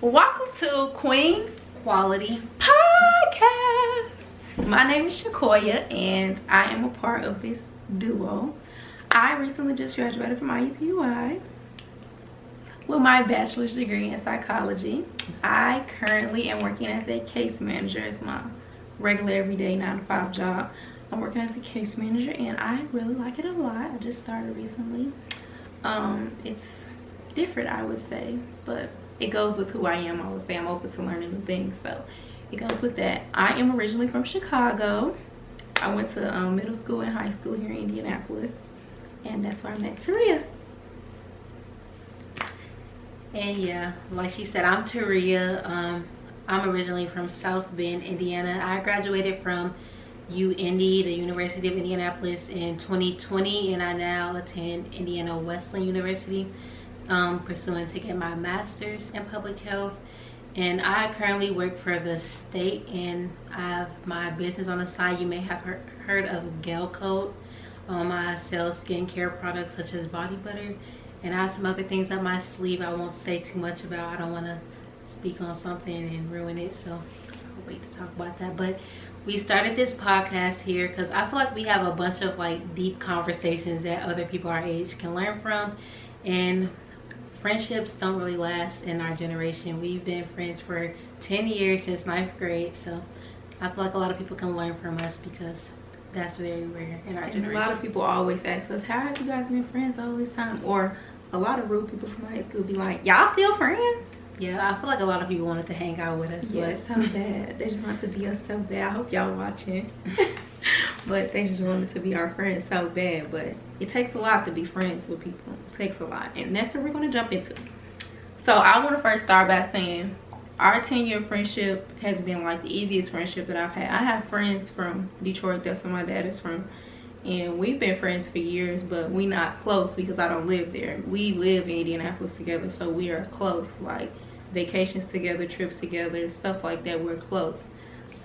Welcome to Queen Quality Podcast. My name is Shacoya and I am a part of this duo. I recently just graduated from IUPUI with my bachelor's degree in psychology. I currently am working as a case manager. It's my regular everyday 9-to-5 job. I'm working as a case manager and I really like it a lot. I just started recently. It's different, I would say, but it goes with who I am. I would say I'm open to learning new things, so it goes with that. I am originally from Chicago. I went to middle school and high school here in Indianapolis, and that's where I met Terria. And yeah, like she said, I'm Terria. I'm originally from South Bend, Indiana. I graduated from UIndy, the University of Indianapolis, in 2020, and I now attend Indiana Wesleyan University, pursuing to get my master's in public health. And I currently work for the state, and I have my business on the side. You may have heard of Gel Code. I sell skincare products such as body butter, and I have some other things up my sleeve I won't say too much about. I don't want to speak on something and ruin it, so I'll wait to talk about that. But we started this podcast here because I feel like we have a bunch of like deep conversations that other people our age can learn from, and friendships don't really last in our generation. We've been friends for 10 years since 9th grade, so I feel like a lot of people can learn from us because that's very rare in our generation. A lot of people always ask us, how have you guys been friends all this time? Or a lot of rude people from high school be like, y'all still friends? Yeah, I feel like a lot of people wanted to hang out with us. Yeah, so bad. They just want to be us so bad. I hope y'all watching. But they just wanted to be our friends so bad. But it takes a lot to be friends with people. It takes a lot. And that's what we're going to jump into. So I want to first start by saying our 10-year friendship has been like the easiest friendship that I've had. I have friends from Detroit. That's where my dad is from. And we've been friends for years, but we not close because I don't live there. We live in Indianapolis together, so we are close. Like vacations together, trips together, stuff like that, we're close.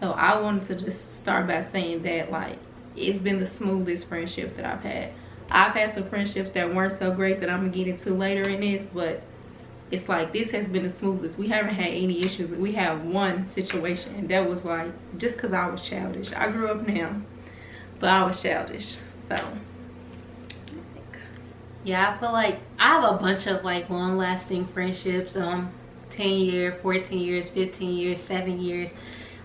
So I wanted to just start by saying that like it's been the smoothest friendship that I've had. I've had some friendships that weren't so great that I'm gonna get into later in this, but it's like this has been the smoothest. We haven't had any issues. We have one situation, and that was like just because I was childish. I grew up now, but I was childish. So yeah, I feel like I have a bunch of like long-lasting friendships. 10 years, 14 years, 15 years, 7 years.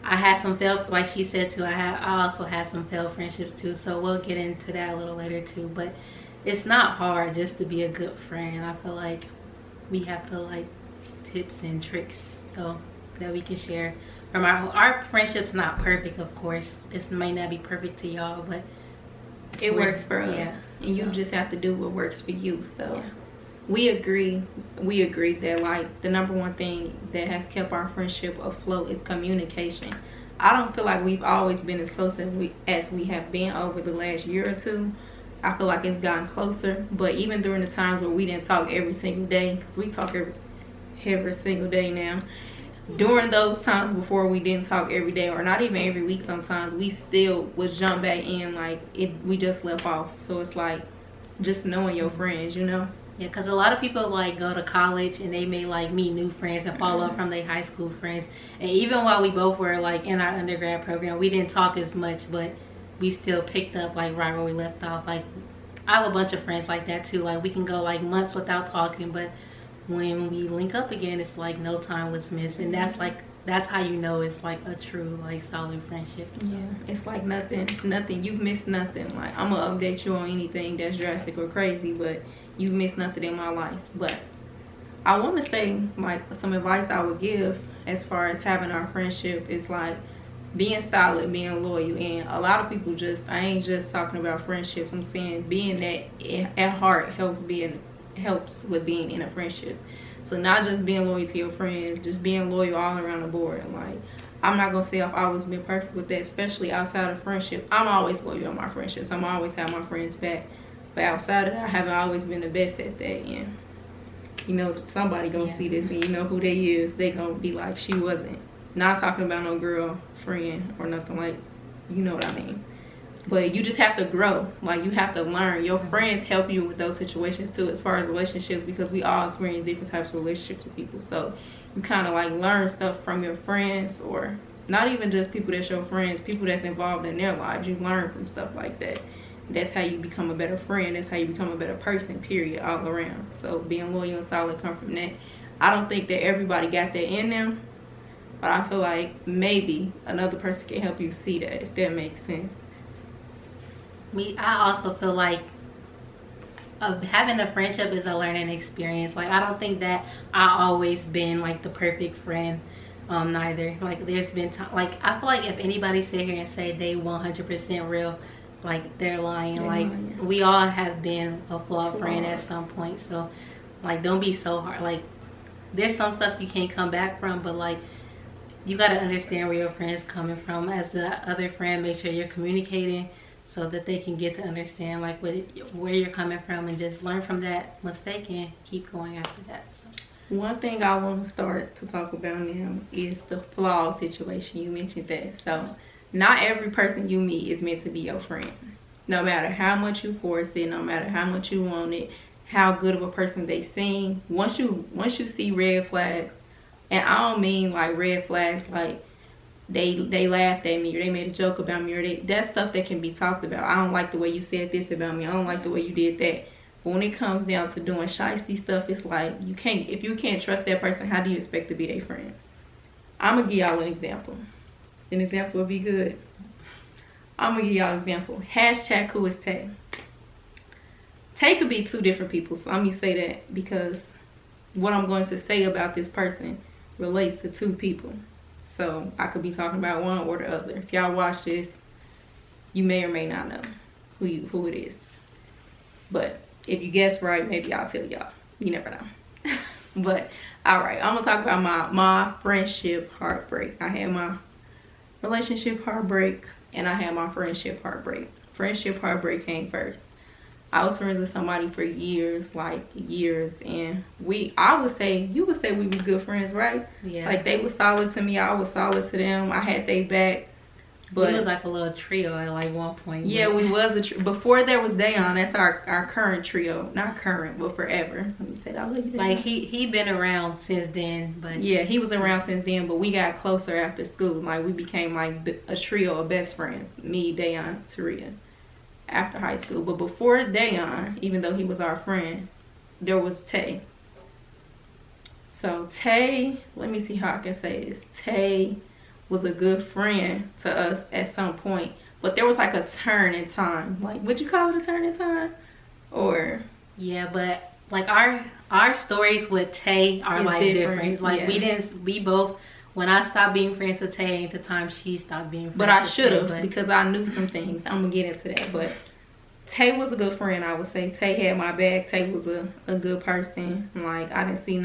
I had some failed, like she said too, I also had some failed friendships too, so we'll get into that a little later too. But it's not hard just to be a good friend. I feel like we have to like tips and tricks so that we can share from our friendship's not perfect, of course. This may not be perfect to y'all, but it works for us. Yeah, and you just have to do what works for you. So yeah. we agree that like the number one thing that has kept our friendship afloat is communication. I don't feel like we've always been as close as we have been over the last year or two. I feel like it's gotten closer, but even during the times where we didn't talk every single day, because we talk every single day now, during those times before we didn't talk every day, or not even every week sometimes, we still would jump back in like we just left off. So it's like just knowing your friends, you know. Yeah, because a lot of people like go to college and they may like meet new friends and follow up from their high school friends. And even while we both were like in our undergrad program, we didn't talk as much, but we still picked up like right where we left off. Like I have a bunch of friends like that too. Like we can go like months without talking, but when we link up again, it's like no time was missed. And that's how you know it's like a true like solid friendship. Yeah, it's like nothing, you've missed nothing. Like I'm gonna update you on anything that's drastic or crazy, but you've missed nothing in my life. But I want to say like some advice I would give as far as having our friendship is like being solid, being loyal. And a lot of people I ain't just talking about friendships, I'm saying being that at heart helps with being in a friendship. So not just being loyal to your friends, just being loyal all around the board. Like I'm not gonna say I've always been perfect with that, especially outside of friendship. I'm always loyal in my friendships. I'm always have my friends back. But outside of that, I haven't always been the best at that. And you know, somebody gonna see this, and you know who they is. They gonna be like, she wasn't. Not talking about no girlfriend or nothing, like, you know what I mean. But you just have to grow. Like, you have to learn. Your friends help you with those situations too, as far as relationships, because we all experience different types of relationships with people. So you kind of like learn stuff from your friends, or not even just people that's your friends, people that's involved in their lives. You learn from stuff like that. That's how you become a better friend. That's how you become a better person, period, all around. So being loyal and solid come from that. I don't think that everybody got that in them, but I feel like maybe another person can help you see that, if that makes sense. I also feel like having a friendship is a learning experience. Like, I don't think that I always been like the perfect friend, neither. Like, there's been like, I feel like if anybody sit here and say they 100% real, like, they're lying. We all have been a flawed friend at some point. So like, don't be so hard. Like, there's some stuff you can't come back from, but like, you got to understand where your friend's coming from. As the other friend, make sure you're communicating so that they can get to understand like where you're coming from, and just learn from that mistake and keep going after that. So one thing I want to start to talk about now is the flaw situation. You mentioned that. So not every person you meet is meant to be your friend. No matter how much you force it, no matter how much you want it, how good of a person they seem, once you see red flags, and I don't mean like red flags like they laughed at me, or they made a joke about me, or that's stuff that can be talked about. I don't like the way you said this about me, I don't like the way you did that. But when it comes down to doing shiesty stuff, it's like, if you can't trust that person, how do you expect to be their friend? I'm gonna give y'all an example. An example would be good. I'm gonna give y'all an example. Hashtag who is Tay. Tay could be two different people, so let me say that, because what I'm going to say about this person relates to two people. So I could be talking about one or the other. If y'all watch this, you may or may not know who it is. But if you guess right, maybe I'll tell y'all. You never know. But all right, I'm gonna talk about my friendship heartbreak. I had my relationship heartbreak, and I had my friendship heartbreak. Friendship heartbreak came first. I was friends with somebody for years, like years, and you would say we was good friends, right? Yeah. Like, they was solid to me, I was solid to them. I had their back. But it was like a little trio at like one point. Yeah, we was a trio. Before there was Dayon, that's our current trio. Not current, but forever. Let me say that. I love you, like, he been around since then, but yeah, he was around since then, but we got closer after school. Like, we became like a trio of best friends. Me, Dayon, Terria, after high school. But before Dayon, even though he was our friend, there was Tay. So Tay, let me see how I can say this. Tay was a good friend to us at some point, but there was like a turn in time. Like, would you call it a turn in time? Or yeah, but like our stories with Tay are like different. Like, yeah. we both, when I stopped being friends with Tay, at the time she stopped being friends but I should have, because I knew some things. I'm gonna get into that. But Tay was a good friend, I would say. Tay had my back. Tay was a good person. Like, I didn't see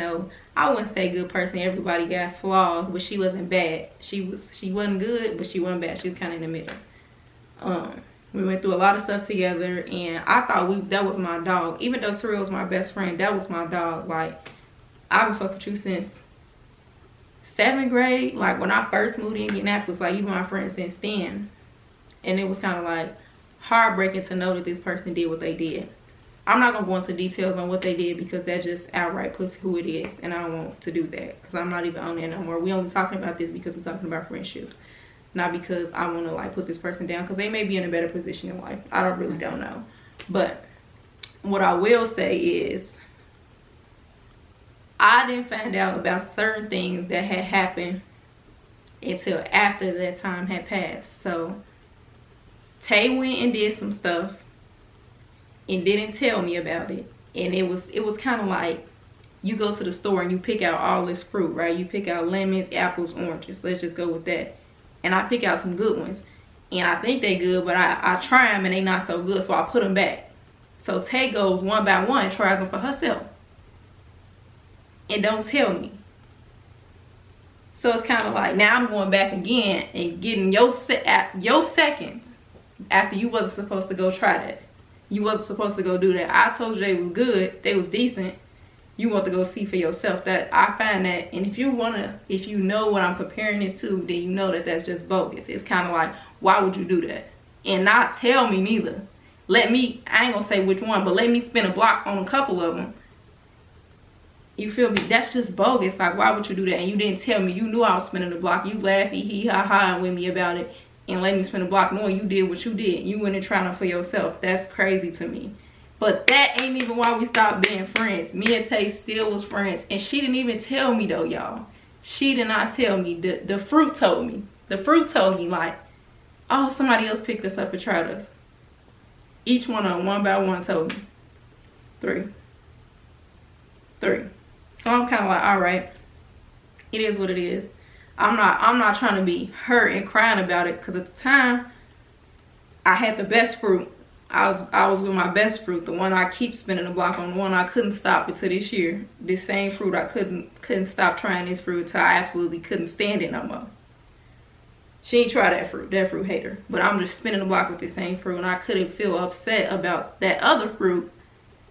I wouldn't say good person. Everybody got flaws, but she wasn't bad. She wasn't good, but she wasn't bad. She was kind of in the middle. We went through a lot of stuff together, and I thought that was my dog. Even though Terrell was my best friend, that was my dog. Like, I've been fucking with you since 7th grade. Like, when I first moved to Indianapolis, like, you've been my friend since then. And it was kind of like heartbreaking to know that this person did what they did. I'm not gonna go into details on what they did, because that just outright puts who it is, and I don't want to do that, because I'm not even on there no more. We only talking about this because we're talking about friendships, not because I want to like put this person down, because they may be in a better position in life. I really don't know. But what I will say is, I didn't find out about certain things that had happened until after that time had passed. So Tay went and did some stuff and didn't tell me about it. And it was kind of like, you go to the store and you pick out all this fruit, right? You pick out lemons, apples, oranges. Let's just go with that. And I pick out some good ones, and I think they good, but I try them and they not so good, so I put them back. So Tay goes one by one, tries them for herself, and don't tell me. So it's kind of like, now I'm going back again and getting your seconds after you wasn't supposed to go try that. You wasn't supposed to go do that. I told you they was good, they was decent. You want to go see for yourself. That I find that, and if you know what I'm comparing this to, then you know that that's just bogus. It's kind of like, why would you do that? and not tell me neither. Let me, I ain't gonna say which one, but let me spin a block on a couple of them. You feel me? That's just bogus. Like, why would you do that? And you didn't tell me. You knew I was spinning the block. You laugh, hee ha ha with me about it and let me spin the block knowing you did what you did. You went and tried it for yourself. That's crazy to me. But that ain't even why we stopped being friends. Me and Tay still was friends. And she didn't even tell me though, y'all. She did not tell me. The fruit told me. The fruit told me like, oh, somebody else picked us up and tried us. Each one of them, one by one, told me. 3. So I'm kind of like, all right, it is what it is. I'm not trying to be hurt and crying about it, because at the time I had the best fruit. I was with my best fruit, the one I keep spinning the block on, the one I couldn't stop until this year. This same fruit, I couldn't stop trying this fruit until I absolutely couldn't stand it no more. She ain't try that fruit. That fruit hate her. But I'm just spinning the block with the same fruit, and I couldn't feel upset about that other fruit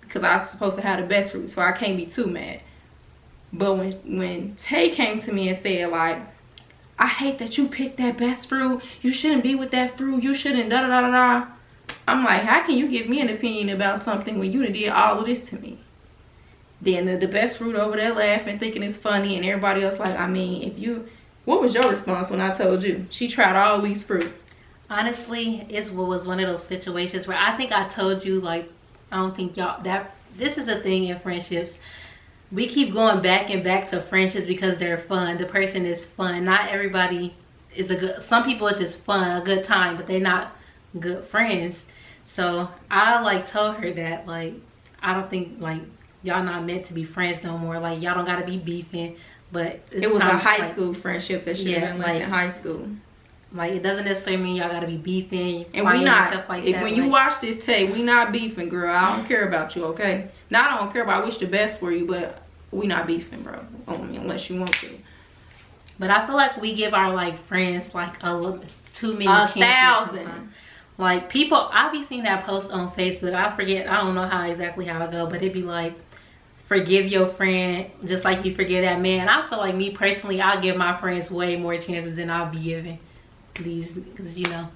because I was supposed to have the best fruit, so I can't be too mad. But when Tay came to me and said like, I hate that you picked that best fruit. You shouldn't be with that fruit. You shouldn't da da da da da. I'm like, how can you give me an opinion about something when you did all of this to me? Then the best fruit over there laughing, thinking it's funny, and everybody else like, I mean, if you, what was your response when I told you she tried all these fruit? Honestly, it was one of those situations where I think I told you, like, I don't think y'all, that this is a thing in friendships. We keep going back and back to friendships because they're fun. The person is fun. Not everybody is a good, some people it's just fun, a good time, but they're not good friends. So I like told her that, like, I don't think like y'all not meant to be friends no more. Like, y'all don't gotta be beefing. But it was a high school friendship that should have been like in high school. Like, it doesn't necessarily mean y'all gotta be beefing and we not stuff like if, that. when you watch this tape, we not beefing, girl. I don't care about you, okay? Now I don't care about, I wish the best for you, but we not beefing, bro. Unless you want to. But I feel like we give our like friends like too many chances. 1,000. Like, people, I be seeing that post on Facebook. I forget, I don't know how exactly how it go, but it'd be like, forgive your friend just like you forgive that man. I feel like, me personally, I'll give my friends way more chances than I'll be giving these, because you know,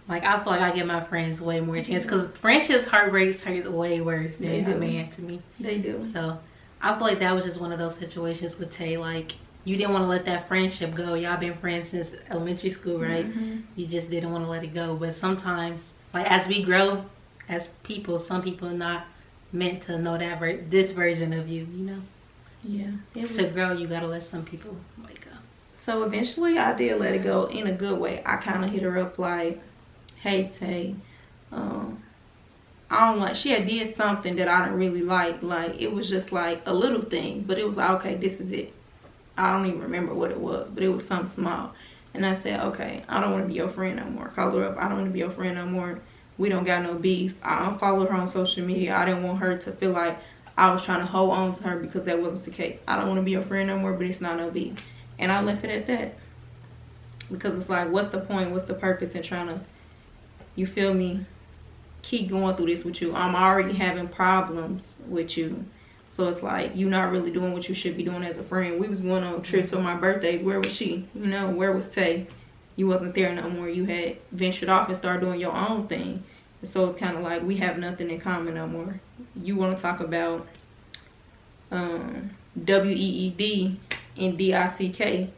like, I feel like I give my friends way more chances, because friendships, heartbreaks hurt way worse than a man to me. They do. So I feel like that was just one of those situations with Tay. Like, you didn't want to let that friendship go. Y'all been friends since elementary school, right? You just didn't want to let it go. But sometimes, like, as we grow as people, some people are not meant to know that this version of you, you know? Yeah. To grow, you gotta let some people like go. So eventually I did let it go in a good way. I kind of hit her up like, hey Tay, I don't like, she had did something that I didn't really like it was just like a little thing, but it was like, okay, this is it. I don't even remember what it was, but it was something small. And I said, okay, I don't want to be your friend no more. Call her up, I don't want to be your friend no more. We don't got no beef. I unfollowed her on social media. I didn't want her to feel like I was trying to hold on to her, because that wasn't the case. I don't want to be your friend no more, but it's not no beef. And I left it at that. Because it's like, what's the point? What's the purpose in trying to, you feel me, keep going through this with you? I'm already having problems with you. So it's like, you're not really doing what you should be doing as a friend. We was going on trips for my birthdays. Where was she? You know, where was Tay? You wasn't there no more. You had ventured off and started doing your own thing. And so it's kind of like, we have nothing in common no more. You want to talk about WEED and DICK,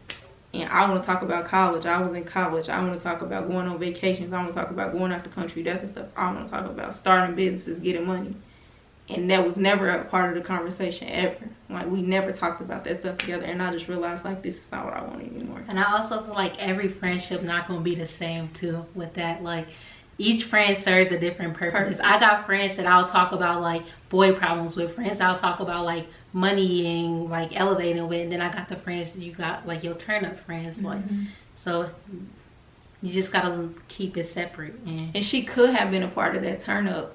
and I want to talk about college. I was in college. I want to talk about going on vacations. I want to talk about going out the country. That's the stuff I want to talk about. Starting businesses, getting money. And that was never a part of the conversation ever. Like, we never talked about that stuff together. And I just realized, like, this is not what I want anymore. And I also feel like every friendship not going to be the same, too, with that. Like, each friend serves a different purpose. I got friends that I'll talk about, like, boy problems with. Friends I'll talk about, like, money and, like, elevating with. And then I got the friends, you got, like, your turn-up friends. Like, so you just got to keep it separate. And she could have been a part of that turn-up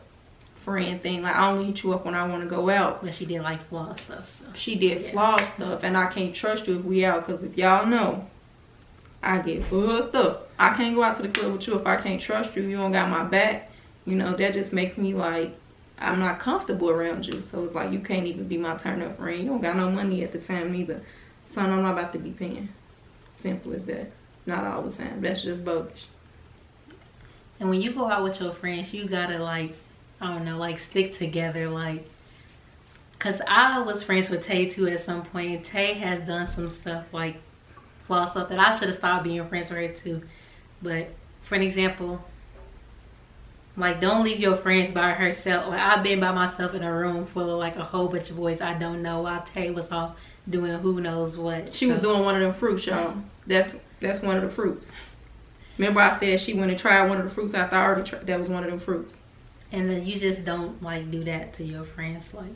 friend thing. Like, I only hit you up when I want to go out. But she did like flaw stuff. So she did flaw stuff, and I can't trust you if we out, because if y'all know, I get fucked up. I can't go out to the club with you if I can't trust you. You don't got my back. You know, that just makes me like, I'm not comfortable around you. So it's like, you can't even be my turn up friend. You don't got no money at the time neither. Son, I'm not about to be paying. Simple as that. Not all the time. That's just bogus. And when you go out with your friends, you gotta like, I don't know, like stick together, like. Cause I was friends with Tay too at some point. And Tay has done some stuff like flaw stuff that I should have stopped being friends with her too. But for an example, like don't leave your friends by herself. Like I've been by myself in a room full of like a whole bunch of boys I don't know while Tay was off doing who knows what. She was doing one of them fruits, y'all. That's one of the fruits. Remember I said she went and tried one of the fruits after I already tried. That was one of them fruits. And then you just don't like do that to your friends. Like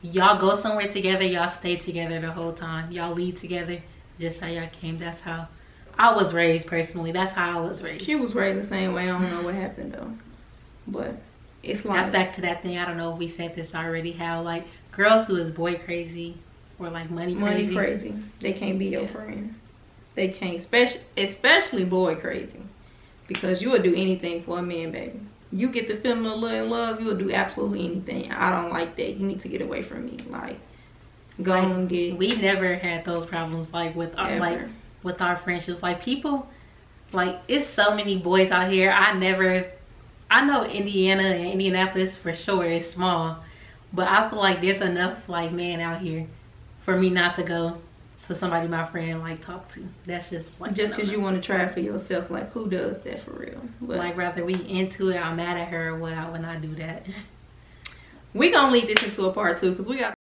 y'all go somewhere together, y'all stay together the whole time. Y'all leave together just how y'all came. That's how I was raised personally. That's how I was raised. She was raised the same way. I don't know what happened though. But it's like that's back to that thing. I don't know if we said this already. How like girls who is boy crazy or like money crazy, they can't be your friend. They can't, especially boy crazy, because you will do anything for a man, baby. You get the feeling of a little in love, you will do absolutely anything. I don't like that. You need to get away from me. Like, go like, and get. We never had those problems like with our with our friendships. Like people, like it's so many boys out here. I know Indiana and Indianapolis for sure is small, but I feel like there's enough like men out here for me not to go to somebody my friend like talk to. That's just like just because you want to try it for yourself. Like who does that for real? But like rather we into it, I'm mad at her or what, I would not do that. We gonna lead this into a part 2 because we got